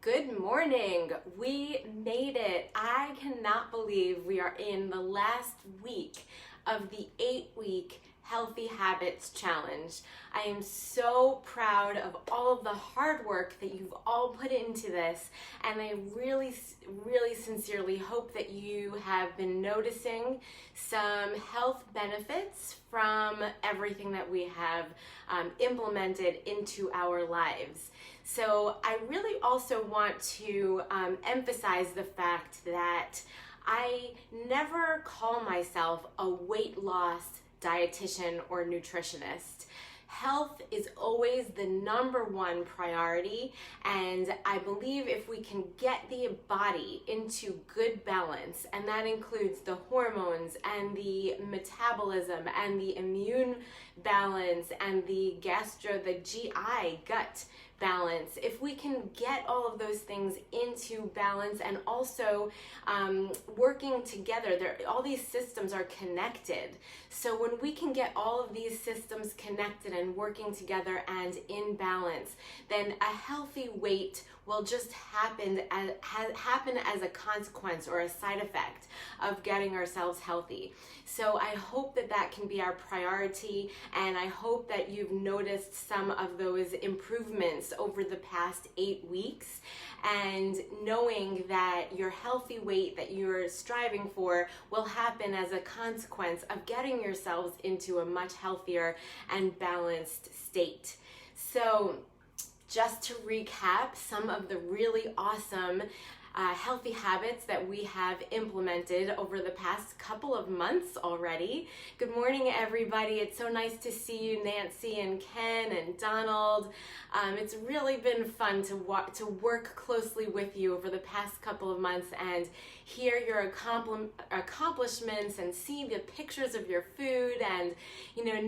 Good morning. We made it. I cannot believe we are in the last week of the 8-week Healthy Habits Challenge. I am so proud of all of the hard work that you've all put into this, and I really sincerely hope that you have been noticing some health benefits from everything that we have implemented into our lives. So I really also want to emphasize the fact that I never call myself a weight loss dietitian or nutritionist. Health is always the #1 priority, and I believe if we can get the body into good balance, and that includes the hormones and the metabolism and the immune balance and the GI gut balance, if we can get all of those things into balance and also working together, all these systems are connected. So when we can get all of these systems connected and working together and in balance, then a healthy weight will just happen as a consequence or a side effect of getting ourselves healthy. So I hope that that can be our priority, and I hope that you've noticed some of those improvements over the past 8 weeks, and knowing that your healthy weight that you're striving for will happen as a consequence of getting yourselves into a much healthier and balanced state. So just to recap some of the really awesome healthy habits that we have implemented over the past couple of months already. Good morning, everybody. It's so nice to see you, Nancy and Ken and Donald. It's really been fun to work closely with you over the past couple of months and hear your accomplishments and see the pictures of your food, and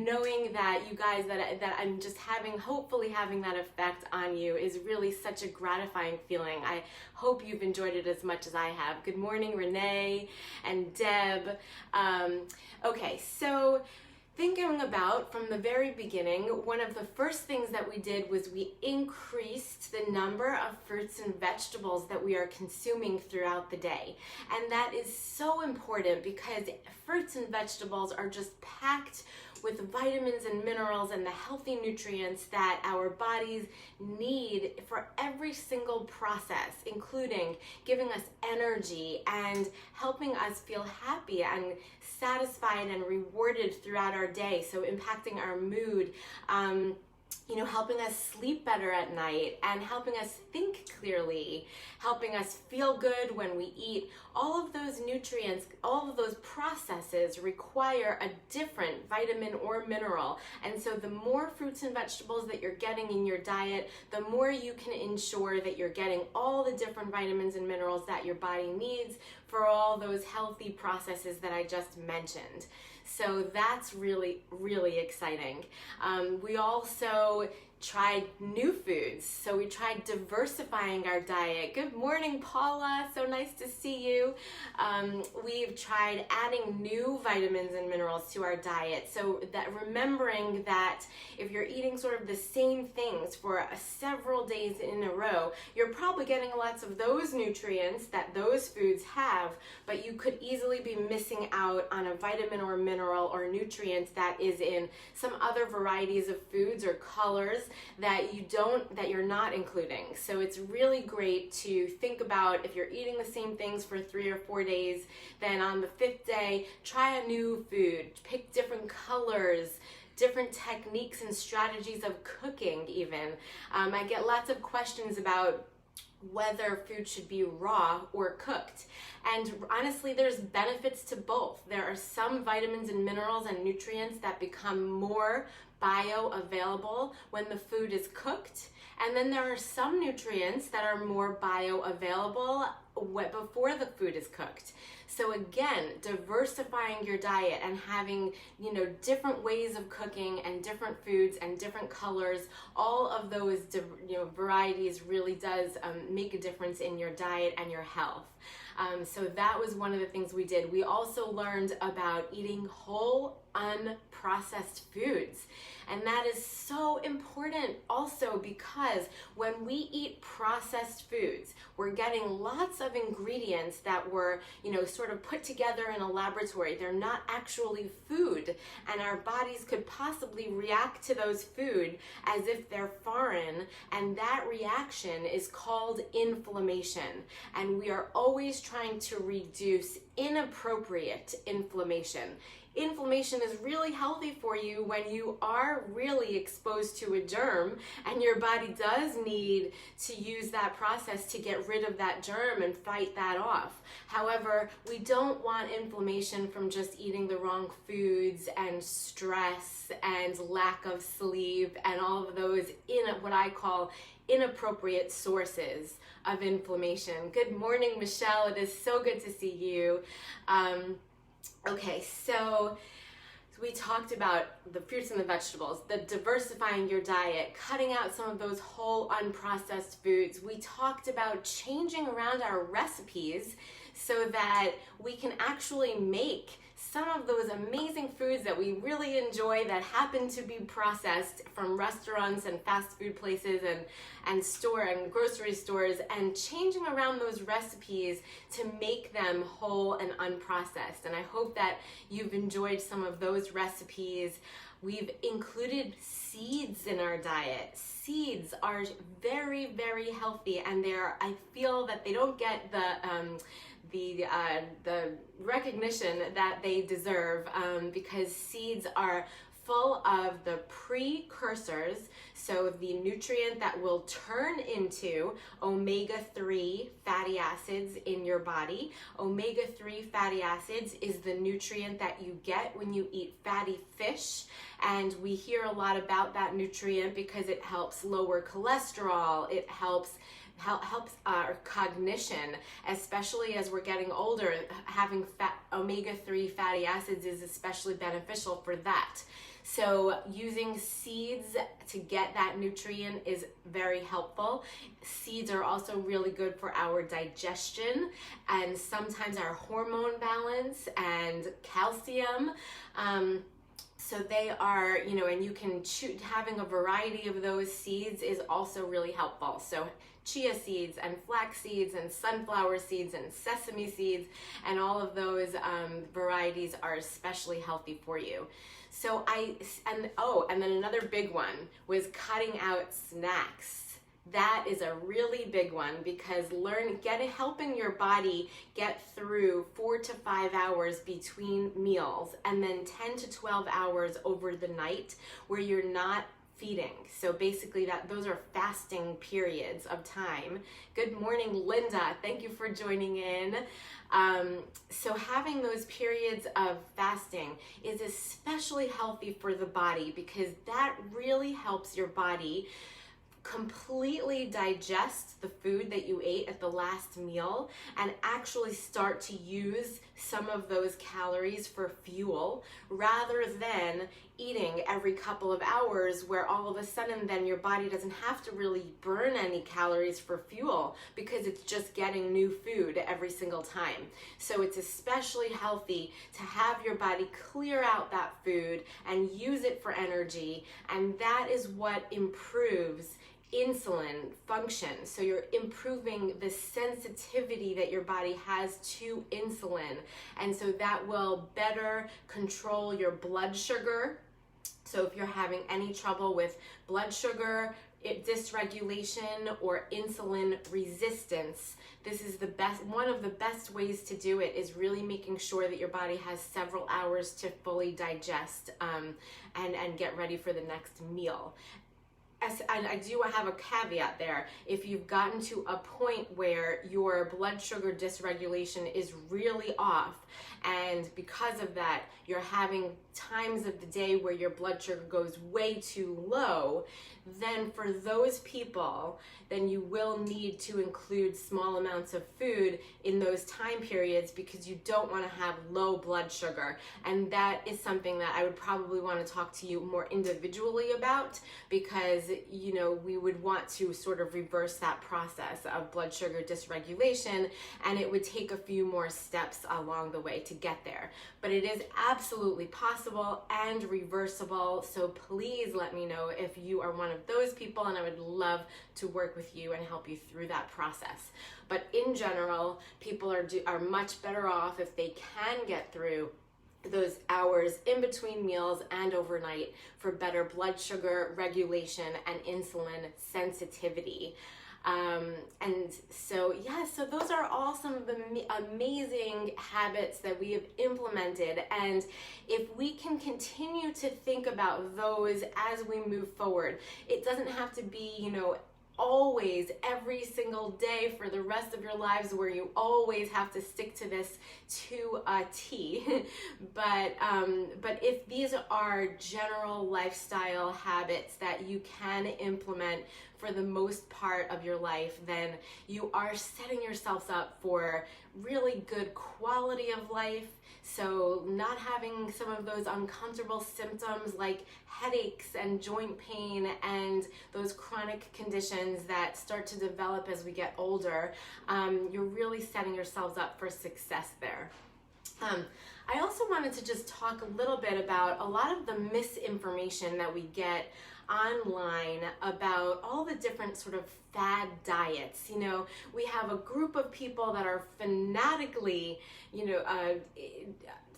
knowing that you guys that I'm just hopefully having that effect on you is really such a gratifying feeling. I hope you've enjoyed it as much as I have. Good morning, Renee and Deb. Okay, so thinking about from the very beginning, one of the first things that we did was we increased the number of fruits and vegetables that we are consuming throughout the day. And that is so important because fruits and vegetables are just packed with vitamins and minerals and the healthy nutrients that our bodies need for every single process, including giving us energy and helping us feel happy and satisfied and rewarded throughout our day, so impacting our mood, helping us sleep better at night and helping us think clearly, helping us feel good when we eat. All of those nutrients, all of those processes require a different vitamin or mineral. And so the more fruits and vegetables that you're getting in your diet, the more you can ensure that you're getting all the different vitamins and minerals that your body needs for all those healthy processes that I just mentioned. So that's really, really exciting. We also tried new foods. So we tried diversifying our diet. Good morning, Paula. So nice to see you. We've tried adding new vitamins and minerals to our diet. So that remembering that if you're eating sort of the same things for several days in a row, you're probably getting lots of those nutrients that those foods have, but you could easily be missing out on a vitamin or mineral or nutrient that is in some other varieties of foods or colors that you're not including. So it's really great to think about if you're eating the same things for 3 or 4 days, then on the 5th day, try a new food, pick different colors, different techniques and strategies of cooking even. I get lots of questions about whether food should be raw or cooked. And honestly, there's benefits to both. There are some vitamins and minerals and nutrients that become more bioavailable when the food is cooked. And then there are some nutrients that are more bioavailable before the food is cooked. So again, diversifying your diet and having, different ways of cooking and different foods and different colors, all of those, varieties really does make a difference in your diet and your health. So that was one of the things we did. We also learned about eating whole, unprocessed foods. And that is so important also because when we eat processed foods, we're getting lots of ingredients that were, sort of put together in a laboratory. They're not actually food, and our bodies could possibly react to those food as if they're foreign, and that reaction is called inflammation. And we are always trying to reduce inappropriate inflammation. Inflammation is really healthy for you when you are really exposed to a germ, and your body does need to use that process to get rid of that germ and fight that off. However, we don't want inflammation from just eating the wrong foods and stress and lack of sleep and all of those what I call inappropriate sources of inflammation. Good morning, Michelle. It is so good to see you. Okay, so we talked about the fruits and the vegetables, the diversifying your diet, cutting out some of those whole unprocessed foods. We talked about changing around our recipes so that we can actually make some of those amazing foods that we really enjoy that happen to be processed from restaurants and fast food places and grocery stores, and changing around those recipes to make them whole and unprocessed. And I hope that you've enjoyed some of those recipes. We've included seeds in our diet. Seeds are very, very healthy, and I feel that they don't get the recognition that they deserve because seeds are full of the precursors, so the nutrient that will turn into omega-3 fatty acids in your body. Omega-3 fatty acids is the nutrient that you get when you eat fatty fish, and we hear a lot about that nutrient because it helps lower cholesterol, it helps our cognition, especially as we're getting older. Having omega-3 fatty acids is especially beneficial for that. So using seeds to get that nutrient is very helpful. Seeds are also really good for our digestion and sometimes our hormone balance and calcium. So they are, and you can choose, having a variety of those seeds is also really helpful. So chia seeds and flax seeds and sunflower seeds and sesame seeds and all of those varieties are especially healthy for you. So and then another big one was cutting out snacks. That is a really big one because helping your body get through 4 to 5 hours between meals and then 10 to 12 hours over the night where you're not feeding. So basically those are fasting periods of time. Good morning, Linda. Thank you for joining in. So having those periods of fasting is especially healthy for the body because that really helps your body completely digest the food that you ate at the last meal and actually start to use some of those calories for fuel rather than eating every couple of hours where all of a sudden then your body doesn't have to really burn any calories for fuel because it's just getting new food every single time. So it's especially healthy to have your body clear out that food and use it for energy, and that is what improves insulin function. So you're improving the sensitivity that your body has to insulin, and so that will better control your blood sugar. So if you're having any trouble with blood sugar dysregulation or insulin resistance, this is one of the best ways to do it is really making sure that your body has several hours to fully digest and get ready for the next meal. And I do have a caveat there. If you've gotten to a point where your blood sugar dysregulation is really off, and because of that, you're having times of the day where your blood sugar goes way too low, then for those people, then you will need to include small amounts of food in those time periods because you don't want to have low blood sugar. And that is something that I would probably want to talk to you more individually about, because, you know, we would want to sort of reverse that process of blood sugar dysregulation, and it would take a few more steps along the way to get there. But it is absolutely possible and reversible, so please let me know if you are one of those people, and I would love to work with you and help you through that process. But in general, people are much better off if they can get through those hours in between meals and overnight for better blood sugar regulation and insulin sensitivity. And so, yeah, so those are all some of the amazing habits that we have implemented. And if we can continue to think about those as we move forward, it doesn't have to be, you know, always every single day for the rest of your lives where you always have to stick to this to a T. But if these are general lifestyle habits that you can implement for the most part of your life, then you are setting yourselves up for really good quality of life. So not having some of those uncomfortable symptoms like headaches and joint pain and those chronic conditions that start to develop as we get older, you're really setting yourselves up for success there. I also wanted to just talk a little bit about a lot of the misinformation that we get online about all the different sort of fad diets. You know, we have a group of people that are fanatically, you know,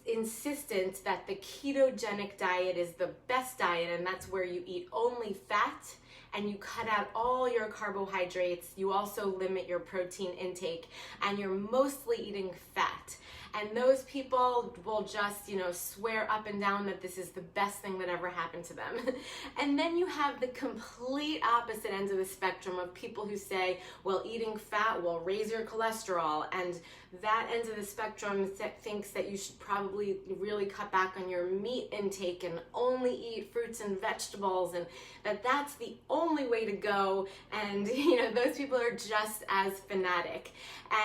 insistent that the ketogenic diet is the best diet, and that's where you eat only fat and you cut out all your carbohydrates. You also limit your protein intake, and you're mostly eating fat. And those people will just, you know, swear up and down that this is the best thing that ever happened to them. And then you have the complete opposite end of the spectrum of people who say, well, eating fat will raise your cholesterol. And that end of the spectrum thinks that you should probably really cut back on your meat intake and only eat fruits and vegetables, and that's the only way to go. And, you know, those people are just as fanatic.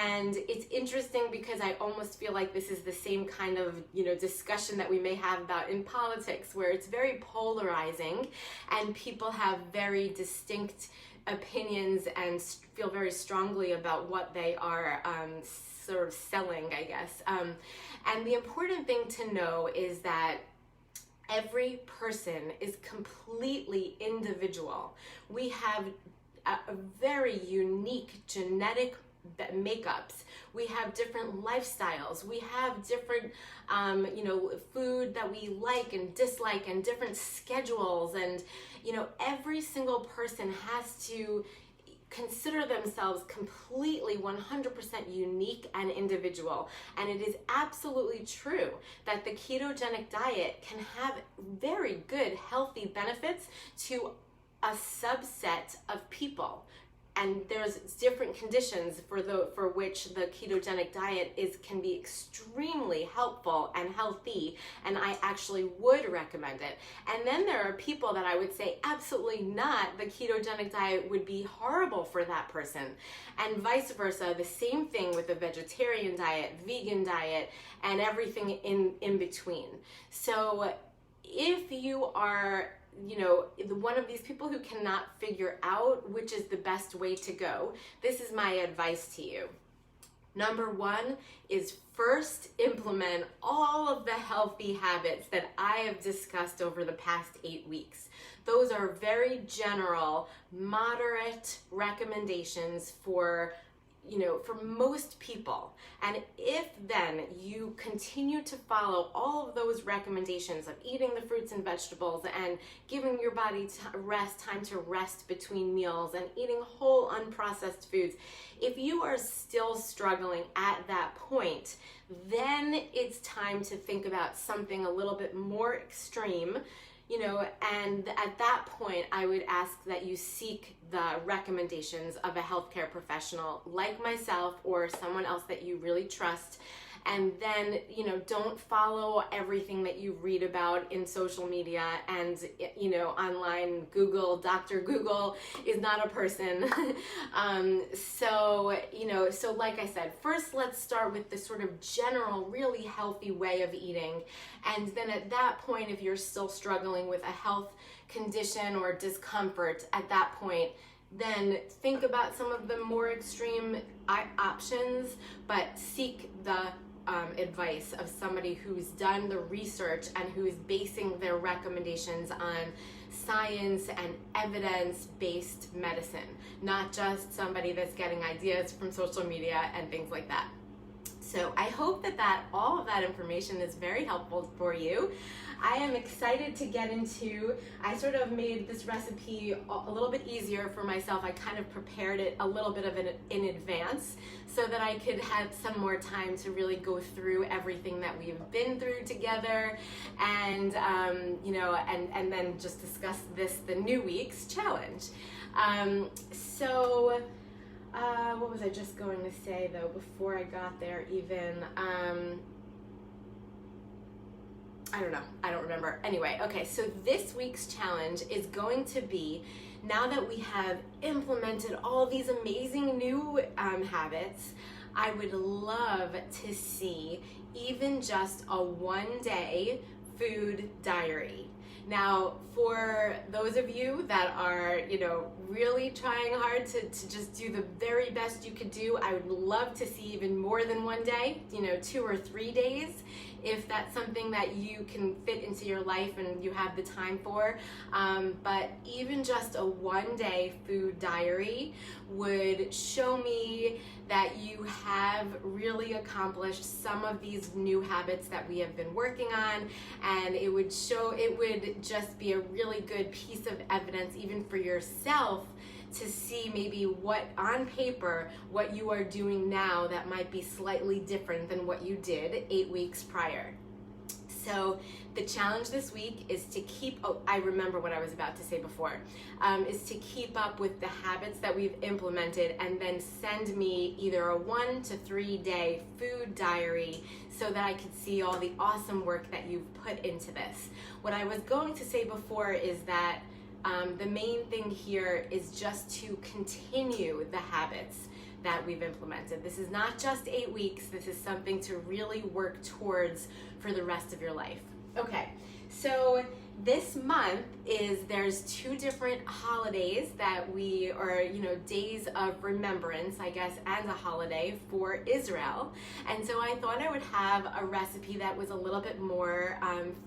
And it's interesting because I almost feel like this is the same kind of, you know, discussion that we may have about in politics, where it's very polarizing and people have very distinct opinions and feel very strongly about what they are sort of selling, I guess. And the important thing to know is that every person is completely individual. We have a very unique genetic makeups. We have different lifestyles. We have different, you know, food that we like and dislike, and different schedules. And, you know, every single person has to consider themselves completely 100% unique and individual. And it is absolutely true that the ketogenic diet can have very good healthy benefits to a subset of people. And there's different conditions for which the ketogenic diet can be extremely helpful and healthy, and I actually would recommend it. And then there are people that I would say absolutely not, the ketogenic diet would be horrible for that person. And vice versa, the same thing with the vegetarian diet, vegan diet, and everything in between. So if you are, you know, one of these people who cannot figure out which is the best way to go, this is my advice to you. Number one is first implement all of the healthy habits that I have discussed over the past 8 weeks. Those are very general, moderate recommendations for, you know, for most people. And if then you continue to follow all of those recommendations of eating the fruits and vegetables and giving your body time to rest between meals and eating whole unprocessed foods, if you are still struggling at that point, then it's time to think about something a little bit more extreme. You know, and at that point, I would ask that you seek the recommendations of a healthcare professional like myself or someone else that you really trust. and then, don't follow everything that you read about in social media and, online. Dr. Google is not a person. So like I said, first let's start with the sort of general, really healthy way of eating. And then at that point, if you're still struggling with a health condition or discomfort at that point, then think about some of the more extreme options, but seek the advice of somebody who's done the research and who's basing their recommendations on science and evidence-based medicine, not just somebody that's getting ideas from social media and things like that. So I hope that all of that information is very helpful for you. I am excited to get into, I sort of made this recipe a little bit easier for myself. I kind of prepared it a little bit in advance so that I could have some more time to really go through everything that we've been through together and, and then just discuss the new week's challenge. What was I just going to say though before I got there even? I don't know. I don't remember. Anyway, okay, so this week's challenge is going to be, now that we have implemented all these amazing new habits, I would love to see even just a one-day food diary. Now, for those of you that are, really trying hard to just do the very best you could do, I would love to see even more than one day, 2 or 3 days, if that's something that you can fit into your life and you have the time for. But even just a one-day food diary would show me that you have really accomplished some of these new habits that we have been working on, and it would just be a really good piece of evidence even for yourself to see maybe what on paper what you are doing now that might be slightly different than what you did 8 weeks prior. So the challenge this week is to I remember what I was about to say before, is to keep up with the habits that we've implemented and then send me either a 1 to 3 day food diary so that I could see all the awesome work that you've put into this. What I was going to say before is that the main thing here is just to continue the habits that we've implemented. This is not just 8 weeks, this is something to really work towards for the rest of your life. Okay, so this month there's 2 different holidays that days of remembrance, I guess, and a holiday for Israel. And so I thought I would have a recipe that was a little bit more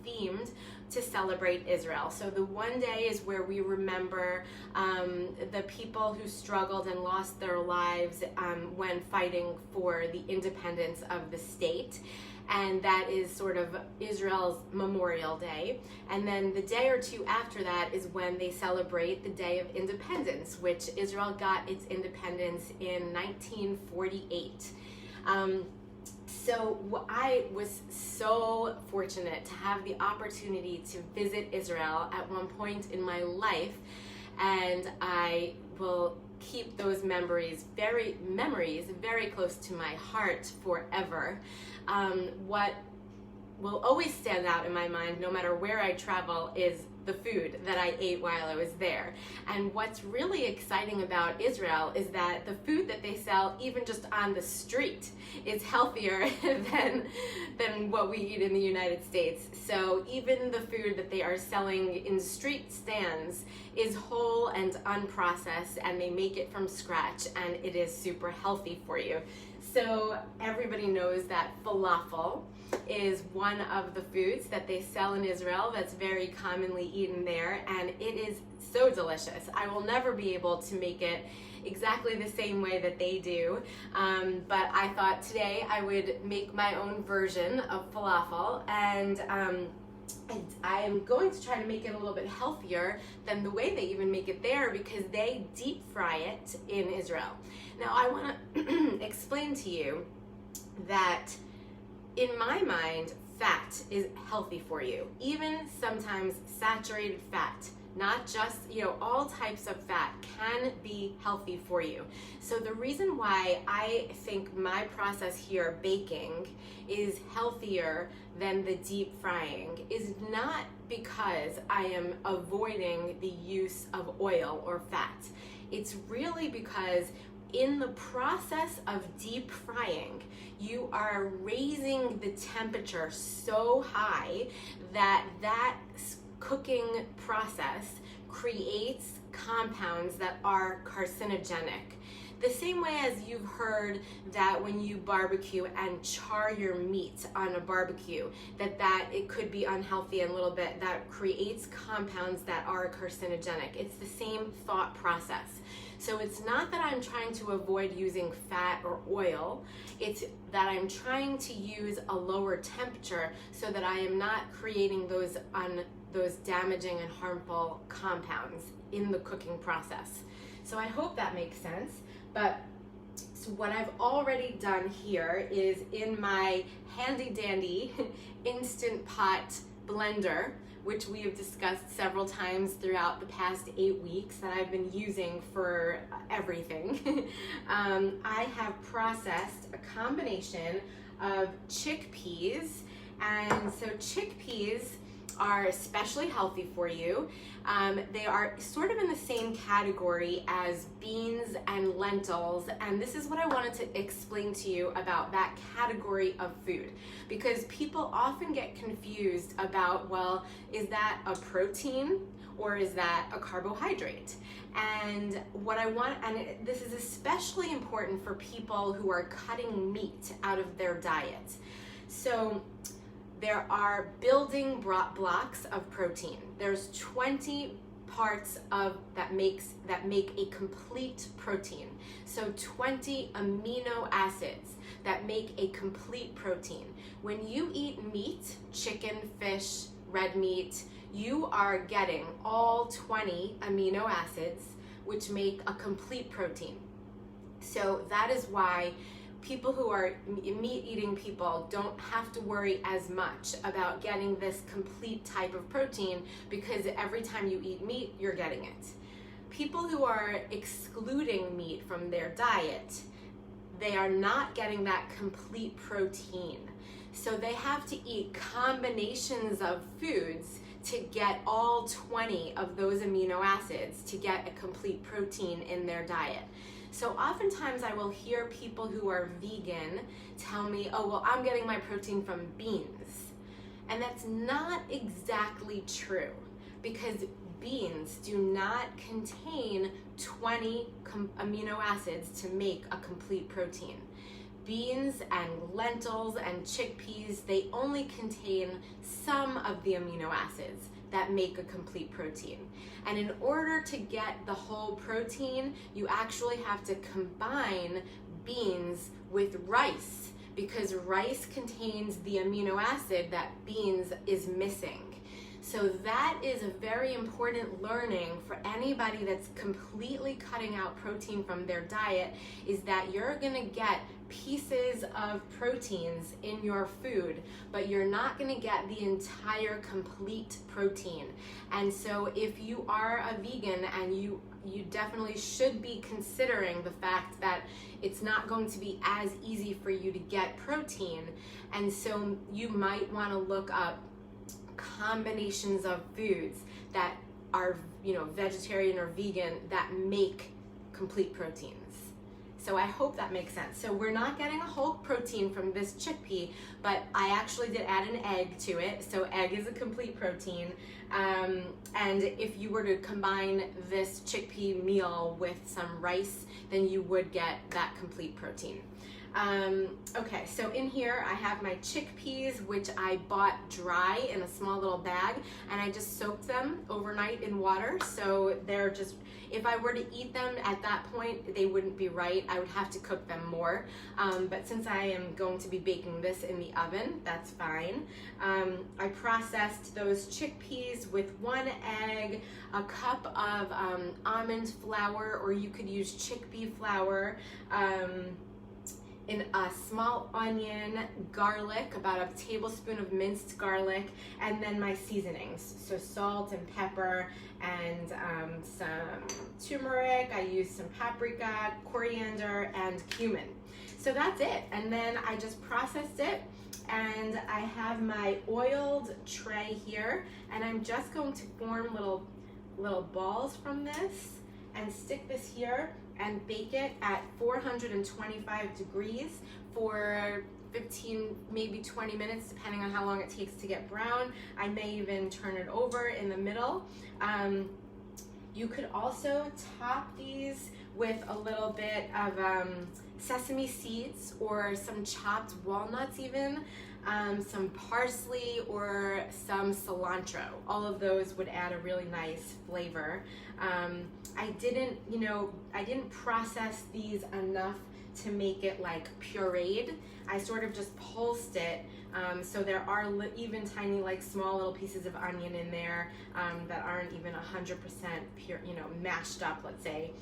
themed to celebrate Israel. So the one day is where we remember the people who struggled and lost their lives when fighting for the independence of the state. And that is sort of Israel's Memorial Day. And then the day or 2 after that is when they celebrate the Day of Independence, which Israel got its independence in 1948. So I was so fortunate to have the opportunity to visit Israel at one point in my life, and I will keep those memories very close to my heart forever. What will always stand out in my mind, no matter where I travel, is the food that I ate while I was there. And what's really exciting about Israel is that the food that they sell, even just on the street, is healthier than what we eat in the United States. So even the food that they are selling in street stands is whole and unprocessed, and they make it from scratch, and it is super healthy for you. So everybody knows that falafel is one of the foods that they sell in Israel that's very commonly eaten there, and it is so delicious. I will never be able to make it exactly the same way that they do, but I thought today I would make my own version of falafel, and I am going to try to make it a little bit healthier than the way they even make it there, because they deep fry it in Israel. Now I want to explain to you that in my mind, fat is healthy for you. Even sometimes saturated fat not just, all types of fat can be healthy for you. So the reason why I think my process here, baking, is healthier than the deep frying is not because I am avoiding the use of oil or fat. It's really because in the process of deep frying, you are raising the temperature so high that cooking process creates compounds that are carcinogenic. The same way as you've heard that when you barbecue and char your meat on a barbecue, that it could be unhealthy a little bit, that creates compounds that are carcinogenic. It's the same thought process. So it's not that I'm trying to avoid using fat or oil, it's that I'm trying to use a lower temperature so that I am not creating those damaging and harmful compounds in the cooking process. So I hope that makes sense. But so what I've already done here is in my handy dandy Instant Pot blender, which we have discussed several times throughout the past 8 weeks that I've been using for everything. I have processed a combination of chickpeas, and so chickpeas are especially healthy for you. They are sort of in the same category as beans and lentils, and this is what I wanted to explain to you about that category of food, because people often get confused about, well, is that a protein or is that a carbohydrate? And this is especially important for people who are cutting meat out of their diet. So there are building blocks of protein. There's 20 parts that make a complete protein. So 20 amino acids that make a complete protein. When you eat meat, chicken, fish, red meat, you are getting all 20 amino acids, which make a complete protein. So that is why people who are meat-eating people don't have to worry as much about getting this complete type of protein, because every time you eat meat, you're getting it. People who are excluding meat from their diet, they are not getting that complete protein. So they have to eat combinations of foods to get all 20 of those amino acids to get a complete protein in their diet. So oftentimes I will hear people who are vegan tell me, oh, well, I'm getting my protein from beans. And that's not exactly true, because beans do not contain 20 amino acids to make a complete protein. Beans and lentils and chickpeas, they only contain some of the amino acids that make a complete protein. And in order to get the whole protein, you actually have to combine beans with rice, because rice contains the amino acid that beans is missing. So that is a very important learning for anybody that's completely cutting out protein from their diet, is that you're gonna get pieces of proteins in your food, but you're not going to get the entire complete protein. And so if you are a vegan, and you definitely should be considering the fact that it's not going to be as easy for you to get protein, and so you might want to look up combinations of foods that are, vegetarian or vegan, that make complete proteins. So I hope that makes sense. So we're not getting a whole protein from this chickpea, but I actually did add an egg to it. So egg is a complete protein. And if you were to combine this chickpea meal with some rice, then you would get that complete protein. Okay, so in here I have my chickpeas, which I bought dry in a small little bag, and I just soaked them overnight in water. So they're just, if I were to eat them at that point, they wouldn't be right. I would have to cook them more. But since I am going to be baking this in the oven, that's fine. I processed those chickpeas with 1 egg, a cup of in a small onion, garlic, about a tablespoon of minced garlic, and then my seasonings. So salt and pepper and some turmeric. I use some paprika, coriander, and cumin. So that's it. And then I just processed it, and I have my oiled tray here, and I'm just going to form little balls from this and stick this here and bake it at 425 degrees for 15, maybe 20 minutes, depending on how long it takes to get brown. I may even turn it over in the middle. You could also top these with a little bit of sesame seeds or some chopped walnuts even, some parsley or some cilantro. All of those would add a really nice flavor. I didn't process these enough to make it like pureed. I sort of just pulsed it, so there are even tiny, like small little pieces of onion in there that aren't even 100% pure, mashed up, let's say,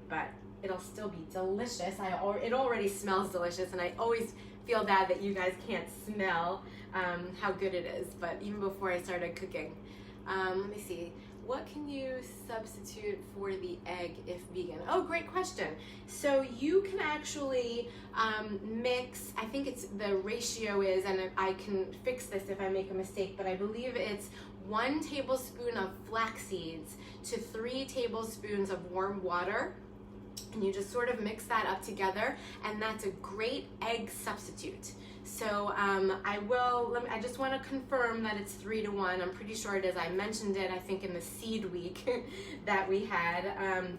but it'll still be delicious. It already smells delicious, and I always feel bad that you guys can't smell how good it is, but even before I started cooking. Let me see. What can you substitute for the egg if vegan? Oh, great question. So you can actually mix, I think it's the ratio is, and I can fix this if I make a mistake, but I believe it's 1 tablespoon of flax seeds to 3 tablespoons of warm water. And you just sort of mix that up together, and that's a great egg substitute. So I just want to confirm that it's 3 to 1. I'm pretty sure it is. I mentioned it, I think, in the seed week that we had,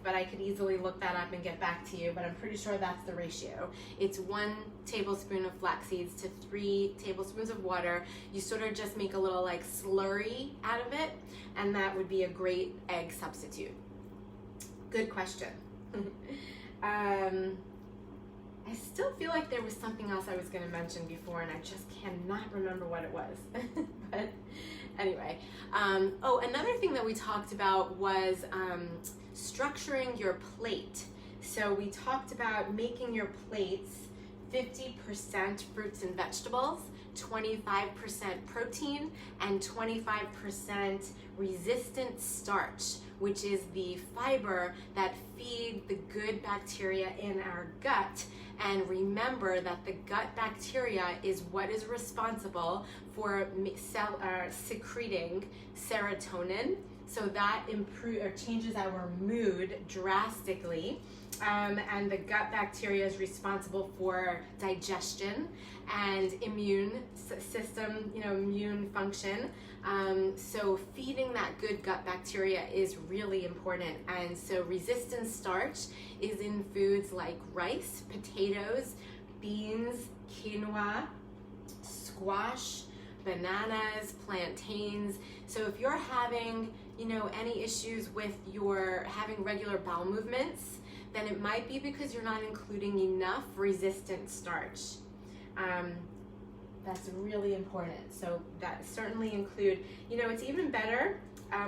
but I could easily look that up and get back to you, but I'm pretty sure that's the ratio. It's 1 tablespoon of flax seeds to 3 tablespoons of water. You sort of just make a little like slurry out of it, and that would be a great egg substitute. Good question. I still feel like there was something else I was going to mention before, and I just cannot remember what it was. But anyway, oh, another thing that we talked about was structuring your plate. So we talked about making your plates 50% fruits and vegetables, 25% protein, and 25% resistant starch, which is the fiber that feed the good bacteria in our gut. And remember that the gut bacteria is what is responsible for secreting serotonin. So that changes our mood drastically. And the gut bacteria is responsible for digestion and immune system, immune function. So feeding that good gut bacteria is really important. And so resistant starch is in foods like rice, potatoes, beans, quinoa, squash, bananas, plantains. So if you're having, any issues with your having regular bowel movements, then it might be because you're not including enough resistant starch. That's really important. So that certainly include, it's even better.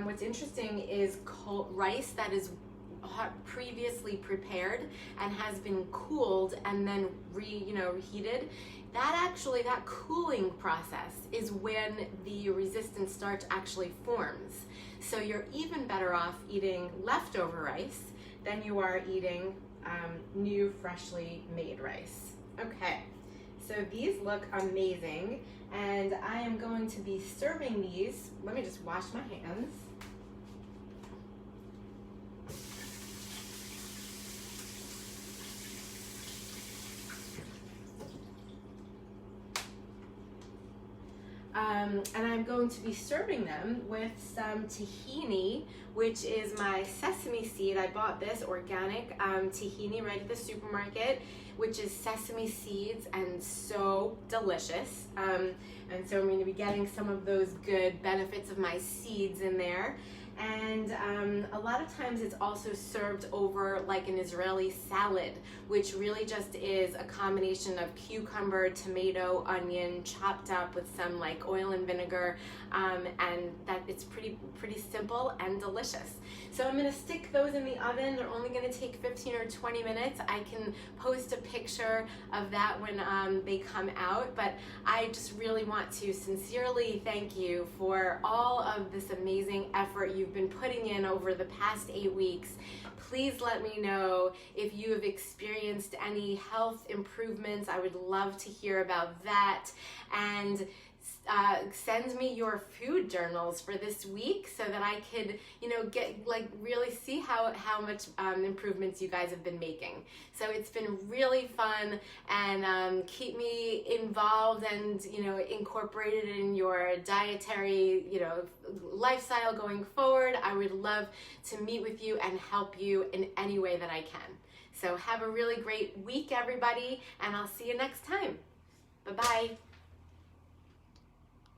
What's interesting is rice that is previously prepared and has been cooled and then reheated. That cooling process is when the resistant starch actually forms. So you're even better off eating leftover rice than you are eating new, freshly made rice. Okay, so these look amazing, and I am going to be serving these. Let me just wash my hands. And I'm going to be serving them with some tahini, which is my sesame seed. I bought this organic tahini right at the supermarket, which is sesame seeds and so delicious. And so I'm going to be getting some of those good benefits of my seeds in there. And a lot of times it's also served over like an Israeli salad, which really just is a combination of cucumber, tomato, onion, chopped up with some like oil and vinegar, and that it's pretty simple and delicious. So I'm gonna stick those in the oven. They're only gonna take 15 or 20 minutes. I can post a picture of that when they come out, but I just really want to sincerely thank you for all of this amazing effort you've been putting in over the past 8 weeks. Please let me know if you have experienced any health improvements. I would love to hear about that. And send me your food journals for this week so that I could, get like really see how much improvements you guys have been making. So it's been really fun, and keep me involved and incorporated in your dietary lifestyle going forward. I would love to meet with you and help you in any way that I can. So have a really great week, everybody, and I'll see you next time. Bye-bye.